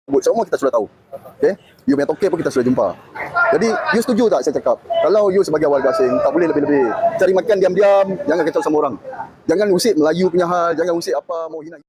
semua kita sudah tahu. Okay? You punya tokek pun kita sudah jumpa. Jadi, you setuju tak saya cakap? Kalau you sebagai warga asing, tak boleh lebih-lebih. Cari makan diam-diam, jangan kacau sama orang. Jangan usik Melayu punya hal, jangan usik apa, mau hina.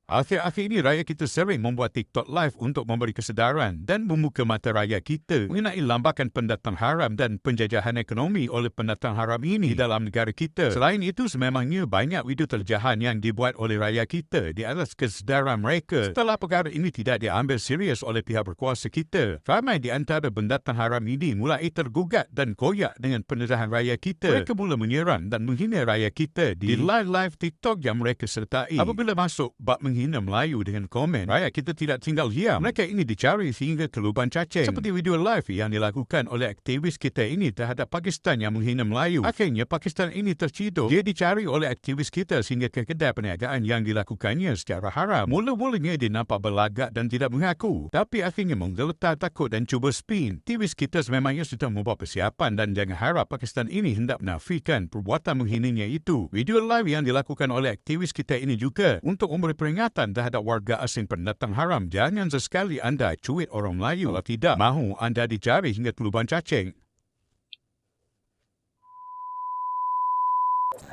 Akhir-akhir ini rakyat kita sering membuat TikTok live untuk memberi kesedaran dan membuka mata rakyat kita mengenai lambakan pendatang haram dan penjajahan ekonomi oleh pendatang haram ini di dalam negara kita. Selain itu, sememangnya banyak video terjahan yang dibuat oleh rakyat kita di atas kesedaran mereka setelah perkara ini tidak diambil serius oleh pihak berkuasa kita. Ramai di antara pendatang haram ini mulai tergugat dan koyak dengan pendedahan rakyat kita. Mereka mula menyerang dan menghina rakyat kita di live TikTok yang mereka sertai. Apabila masuk bab menghina Melayu dengan komen, rakyat kita tidak tinggal diam. Mereka ini dicari sehingga ke lubang cacing. Seperti video live yang dilakukan oleh aktivis kita ini terhadap Pakistan yang menghina Melayu. Akhirnya Pakistan ini terciduk. Dia dicari oleh aktivis kita sehingga ke kedai perniagaan yang dilakukannya secara haram. Mula-mulanya dia nampak berlagak dan tidak mengaku. Tapi akhirnya menggeletar takut dan cuba spin. Aktivis kita sememangnya sudah membuat persiapan dan jangan harap Pakistan ini hendak menafikan perbuatan menghinanya itu. Video live yang dilakukan oleh aktivis kita ini juga untuk memberi peringatan terhadap warga asing pendatang haram. Jangan sesekali anda cuit orang Melayu. Kalau tidak, mahu anda dicari hingga ke lubang cacing.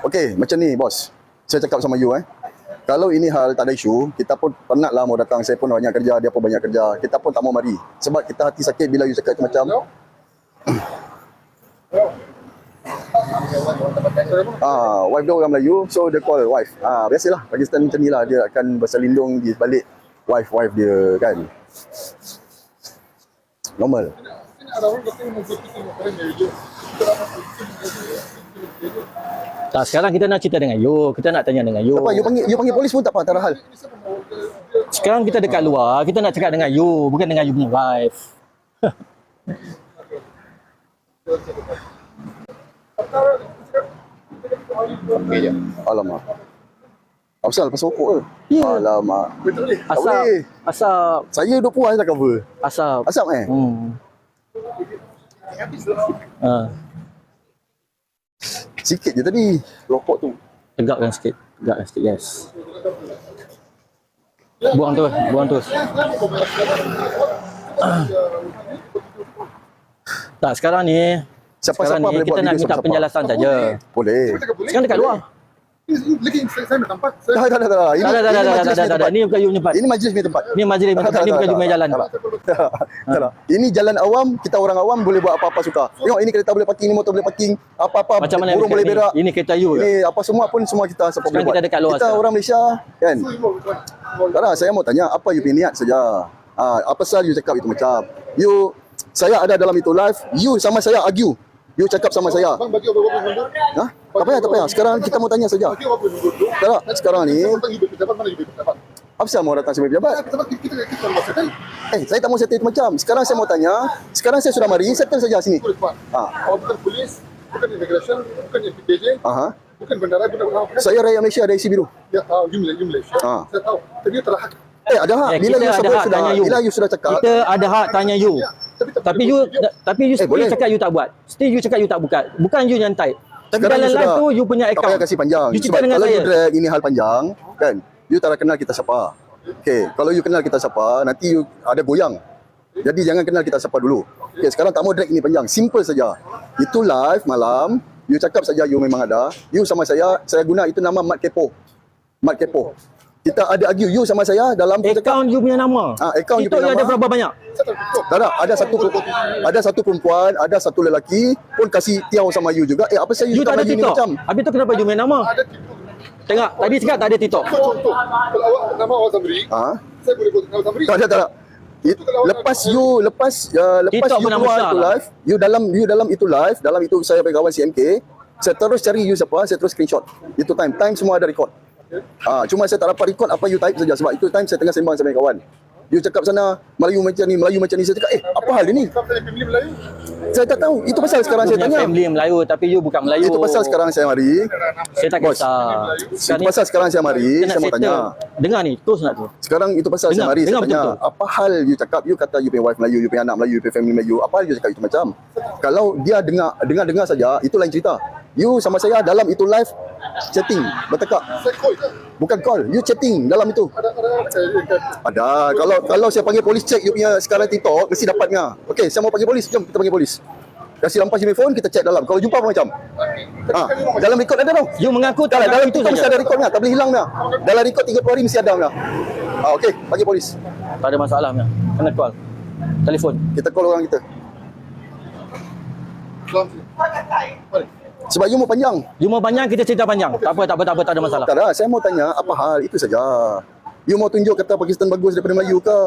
Okey, macam ni bos. Saya cakap sama you Kalau ini hal tak ada isu, kita pun penatlah mau datang. Saya pun banyak kerja, dia pun banyak kerja. Kita pun tak mau mari. Sebab kita hati sakit bila you cakap macam wife dia orang Melayu, so dia call wife. Biasalah Pakistan macam ni lah, dia akan berselindung di balik wife dia kan. Normal. Tak, sekarang kita nak cerita dengan you, kita nak tanya dengan you. Apa you panggil polis pun tak apa, tak ada hal. Sekarang kita dekat luar, kita nak cakap dengan you, bukan dengan you punya wife. Alamak. Pasal rokok ke? Ya. Alamak. Asap. Asap. Saya duk puas dah cover. Asap. Asap Sikit je tadi rokok tu. Tegakkan sikit, yes. Buang terus. Tak, sekarang ni Siapa-siapa boleh kita buat nak video minta siapa-siapa. penjelasan saja. Boleh. Sekarang dekat luar. Lagi saya minta tempat. Tak. Ini bukan you punya tempat. Ini majlis punya tempat. Ini majlis punya tempat, ini bukan you punya jalan. Tak. Ini jalan awam, kita orang awam boleh buat apa-apa suka. Tengok ini kereta boleh parking, ini motor boleh parking, apa-apa Macam mana burung boleh berak. Ini kereta you ke? Ini apa semua kita siapa boleh buat. kita dekat luar Kita sekarang. orang Malaysia kan. Tak lah, saya mau tanya apa you punya niat saja. Apa pasal you cakap itu macam. Saya ada dalam itu live, you sama saya argue. You cakap sama saya. Bang bagi berapa mundur? Tak payah. Sekarang kita mau tanya saja. Bagi berapa mundur? Tak, sekarang ni Tentang ibu pejabat mana ibu pejabat? apa pasal mau datang sebagai pejabat? Kita settle. Saya tak mau settle itu macam. Sekarang saya mau tanya, sekarang saya sudah mari, settle saja sini. Boleh Pak. Awak bukan polis, bukan immigration, bukan PJ, bukan bandara, bukan apa. Saya rakyat Malaysia ada isi biru. Ya tahu, you Malaysia. Saya tahu. Tapi you telah hak. Ada hak. Bila kita you ada sebut hak sudah, tanya you. bila you sudah cakap. Kita ada hak tanya you. Tapi you still boleh. cakap you tak buat. Still you cakap you tak buka. Bukan you yang type. Tapi Sekarang dalam you live sudah- tu you punya Tak payah account. kasih panjang. You cerita Sebab dengan kalau saya. you drag ini hal panjang, kan, you tak kenal kita siapa. Okay, kalau you kenal kita siapa, nanti you ada goyang. Jadi jangan kenal kita siapa dulu. Okay, sekarang tak mau drag ini panjang. Simple saja. Itu live malam, you cakap saja you memang ada. You sama saya guna itu nama Mat Kepo. Mat Kepo. Kita ada argue you sama saya dalam Account you punya nama. Account you TikTok punya you ada nama. berapa banyak? Tak, ada satu perempuan, ada satu lelaki pun kasih tiaw sama you juga. Apa saya You tak ada ni TikTok. macam? Habis tu kenapa you main nama? Ada TikTok. Tengok, tadi cakap tak ada TikTok. Contoh, kalau awak nama awak Zamri, saya boleh buat nama Zamri. Tak. Lepas you TikTok pun nama keluar besar itu lah. live, you dalam itu live, dalam itu saya bagi kawan CMK, saya terus cari you siapa, saya terus screenshot. Itu time semua ada record. Cuma saya tak dapat record apa you type saja sebab itu time saya tengah sembang sama kawan. You cakap sana Melayu macam ni, saya cakap apa hal ini? Kamu tanya family Melayu. Saya tak tahu. Itu pasal sekarang You saya punya tanya. family Melayu tapi you bukan Melayu. Itu pasal sekarang saya mari. Saya tak Bos. kisah. Itu pasal sekarang saya mari, kita nak saya mau tanya. settle. Dengar ni, terus nak tu. Sekarang itu pasal saya mari, saya dengar tanya. betul-betul. Apa hal you cakap, you kata you punya wife Melayu, you punya anak Melayu, you punya family Melayu. Apa hal you cakap itu macam? Kalau dia dengar saja, itu lain cerita. You sama saya dalam itu live, Chatting, bertekak. Saya call je. Bukan call, you chatting dalam itu. Ada kayak Ada. Kalau saya panggil polis check you punya sekarang TikTok, mesti dapatnya. Okey, saya mau panggil polis, jom kita panggil polis. Kasih lampas you phone, kita check dalam. Kalau jumpa apa macam? Dalam rekod ada tau. You mengaku Tak, tak dalam itu TikTok mesti saja. ada rekodnya, tak boleh hilang dah. Dalam rekod 30 hari mesti ada dah. Okey, panggil polis. Tak ada masalah punya. Kena call. Telefon. Kita call orang kita. Mari. Sebab you mau panjang. You mau panjang, kita cerita panjang. Tak apa, tak ada masalah. Tak ada, saya mau tanya apa hal, itu saja. You mau tunjuk kata Pakistan bagus daripada Melayu ke?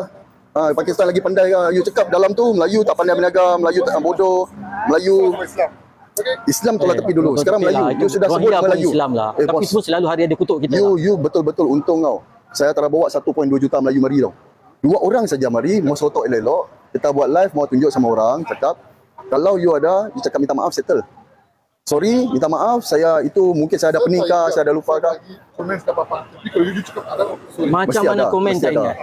Pakistan lagi pandai ke? You cakap dalam tu Melayu tak pandai berniaga, Melayu tak bodoh, Melayu Islam. Okey. Islam tolak tepi dulu. Sekarang Betul Melayu, lah. you sudah sebut Rohingya pun Melayu. Islam lah. Tapi Bos, semua selalu hari ada kutuk kita lah. you betul-betul untung tau. Saya telah bawa 1.2 juta Melayu mari tau. 2 orang saja mari, mau sotok elok-elok. Kita buat live, mau tunjuk sama orang, cakap. Kalau you ada, you cakap minta maaf, settle. Sorry, minta maaf, saya itu mungkin saya ada penikah, saya ada lupa kah? Komen tak apa-apa. Tapi kalau you cakap ada, sorry. Macam Mesti mana ada, komen mesti tak ada. ingat.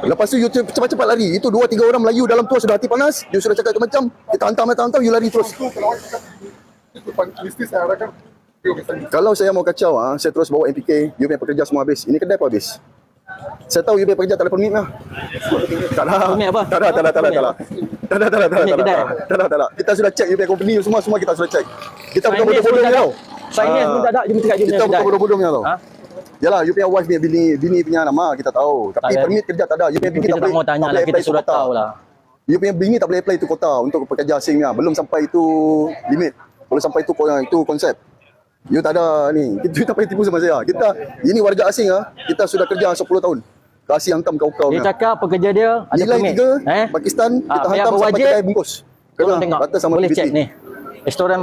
Lepas tu you cepat-cepat lari. Itu 2-3 orang Melayu dalam tu sudah hati panas. You sudah cakap macam kita hantam, you lari terus. Itu kalau awak cakap itu mesti saya harapkan. Okey, saya Kalau saya mau kacau, saya terus bawa MPK. You punya pekerja semua habis. Ini kedai pun habis. Saya tahu you punya pekerja tak ada permit lah. Tak ada. Permit apa? Tak ada. Permit kedai? Tak ada. Kita sudah check you punya company semua kita sudah check. Kita bukan Finance pun bodoh-bodoh tak tau. ada. Finance pun tak ada. Jom cakap you Kita punya bukan kedai. bodoh-bodoh tau. Ha? Yalah, you punya wife punya bini punya nama kita tahu. Tapi Tak ada. permit kerja tak ada. You punya bini Kita tak tak boleh. mau tanya tak lah. boleh Kita apply tu sudah kota. tahu lah. You punya bini tak boleh apply itu kota untuk pekerja asingnya. Belum sampai itu limit. Belum sampai itu konsep. You tak ada ni. Kita tak payah tipu sama saya. Ini warga asing kita sudah kerja 10 tahun. Kasih hantam kau-kau. Dia cakap pekerja dia ada Nilai permit. 3 Pakistan kita pihak hantam sampai berwajib, kedai bungkus. tolong tengok. Rata sama Boleh PBT. check ni. Restoran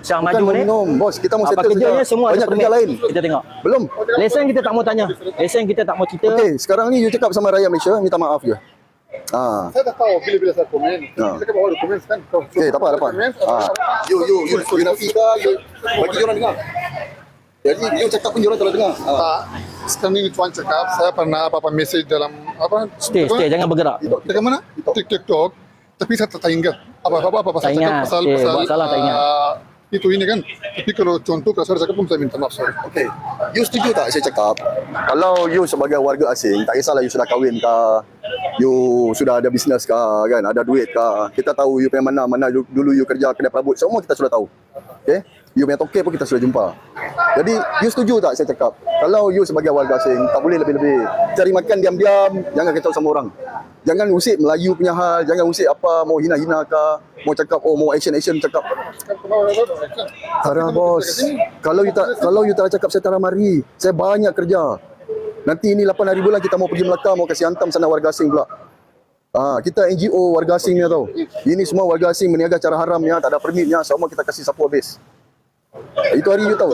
Syah Bukan Maju ni. minum, bos. Kita mau settle Pekerjanya saja. semua ada Banyak permit. kerja lain. Kita tengok. Belum. Lesen kita tak mau tanya. Lesen kita tak mau cerita. Okey, sekarang ni you cakap sama rakyat Malaysia, minta maaf je. dah tahu bila saya komen. Saya cakap bawa dokumen kan. Okey, tak apa. You nafikan, you bagi orang dengar. Jadi you cakap pun orang tak dengar. Tak. Sekarang ni tuan cakap saya pernah apa-apa message dalam apa? Stay, jangan bergerak. Dekat mana? TikTok. Tapi saya tak ingat. Apa Tak ingat. Buat salah tak ingat. Itu ini kan. Tapi kalau contoh kalau saya cakap pun saya minta maaf, sorry. Okey. You setuju tak saya cakap? Kalau you sebagai warga asing, tak kisahlah you sudah kahwin ke, you sudah ada bisnes ke, kan, ada duit ke. Kita tahu you punya mana dulu you kerja kedai perabot, semua kita sudah tahu. Okey? You punya toke pun kita sudah jumpa. Jadi, you setuju tak saya cakap? Kalau you sebagai warga asing, tak boleh lebih-lebih. Cari makan diam-diam, jangan kacau sama orang. Jangan usik Melayu punya hal, jangan usik apa, mau hina-hina ke, mau cakap, mau action cakap. Tara bos, kalau you tak cakap saya tara mari. Saya banyak kerja. Nanti ini 8 hari bulan kita mau pergi Melaka, mau kasih hantam sana warga asing pula. Kita NGO warga asing ni tau. Ini semua warga asing berniaga cara haram ya, tak ada permitnya, semua kita kasih sapu habis. Itu hari you tahu.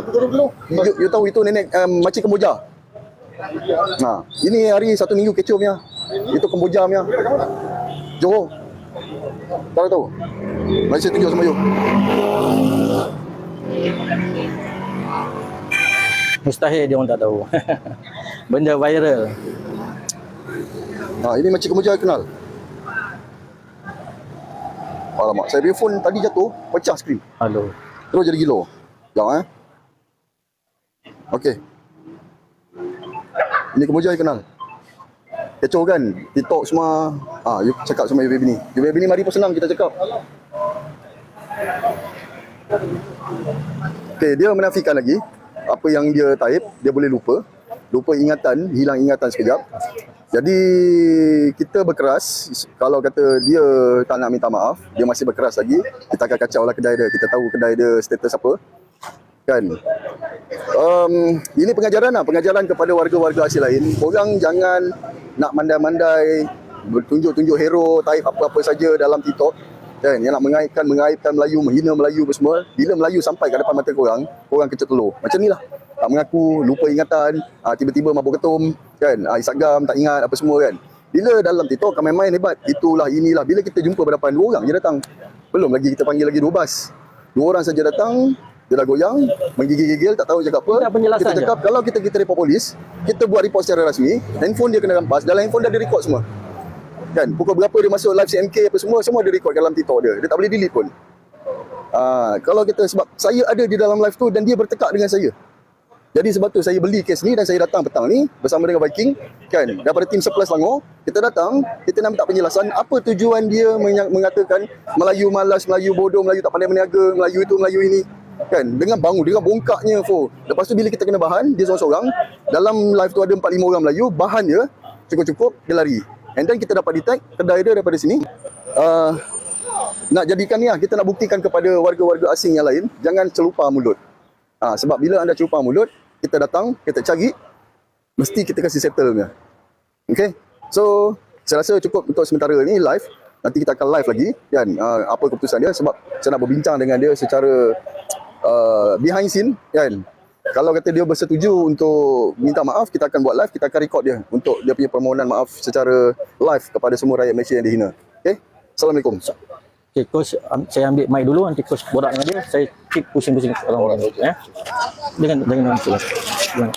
You tahu itu nenek makcik Kemboja. Ini hari 1 minggu kecoh punya. Itu Kemboja punya. Johor. Tahu. Mari saya tunjuk sama you. Mustahil dia orang tak tahu. Benda viral. Ini makcik Kemboja kenal. Alamak, saya punya phone tadi jatuh, pecah skrin. Halo. Terus jadi gilo. Jangan Okey. Ini Kemboja kenal. Kecoh kan? TikTok semua. You cakap sama you bini. You bini mari pun senang kita cakap. Okey, dia menafikan lagi. Apa yang dia type, dia boleh lupa. Lupa ingatan, hilang ingatan sekejap. Jadi kita berkeras. Kalau kata dia tak nak minta maaf, dia masih berkeras lagi, kita akan kacau lah kedai dia. Kita tahu kedai dia status apa. Kan? Ini pengajaran kepada warga-warga asing lain. Korang jangan nak mandai-mandai, tunjuk-tunjuk hero, type apa-apa saja dalam TikTok. Kan? Yang nak mengaibkan Melayu, menghina Melayu apa semua. Bila Melayu sampai kat depan mata korang kecet telur. Macam ni lah. Tak mengaku, lupa ingatan, tiba-tiba mabuk ketum, kan? Isagam, tak ingat apa semua kan. Bila dalam TikTok kami main hebat, inilah. Bila kita jumpa berdepan, 2 orang je datang. Belum lagi kita panggil lagi 2 bas. 2 orang saja datang, dia dah goyang, menggigil-gigil, tak tahu cakap apa. Minta penjelasan Kita cakap, kalau kita report polis, kita buat report secara rasmi, handphone dia kena rampas, dalam handphone dah ada record semua. Kan, pukul berapa dia masuk live CMK apa semua dia record dalam TikTok dia. Dia tak boleh delete pun. Kalau kita, sebab saya ada di dalam live tu dan dia bertekak dengan saya. Jadi sebab tu saya beli kes ni dan saya datang petang ni bersama dengan Viking kan, daripada tim Surplus Selangor. Kita datang, kita nak minta penjelasan apa tujuan dia mengatakan Melayu malas, Melayu bodoh, Melayu tak pandai berniaga, Melayu itu, Melayu ini kan, dengan bangun, dengan bongkaknya Lepas tu bila kita kena bahan, dia seorang-seorang. Dalam live tu ada 4-5 orang Melayu, bahan dia cukup-cukup, dia lari. And then kita dapat detect kedai dia daripada sini. Nak jadikan ni lah, kita nak buktikan kepada warga-warga asing yang lain, jangan celupar mulut. Sebab bila anda celupar mulut, kita datang, kita cari, mesti kita kasi settle punya. Okay, so saya rasa cukup untuk sementara ni live. Nanti kita akan live lagi kan, apa keputusan dia, sebab saya nak berbincang dengan dia secara behind scene kan. Kalau kata dia bersetuju untuk minta maaf, kita akan buat live, kita akan record dia untuk dia punya permohonan maaf secara live kepada semua rakyat Malaysia yang dihina. Okay, Assalamualaikum. Okay, coach, saya ambil mic dulu, nanti coach borak dengan dia. Saya keep pusing-pusing orang-orang. Jangan nanti. Jangan.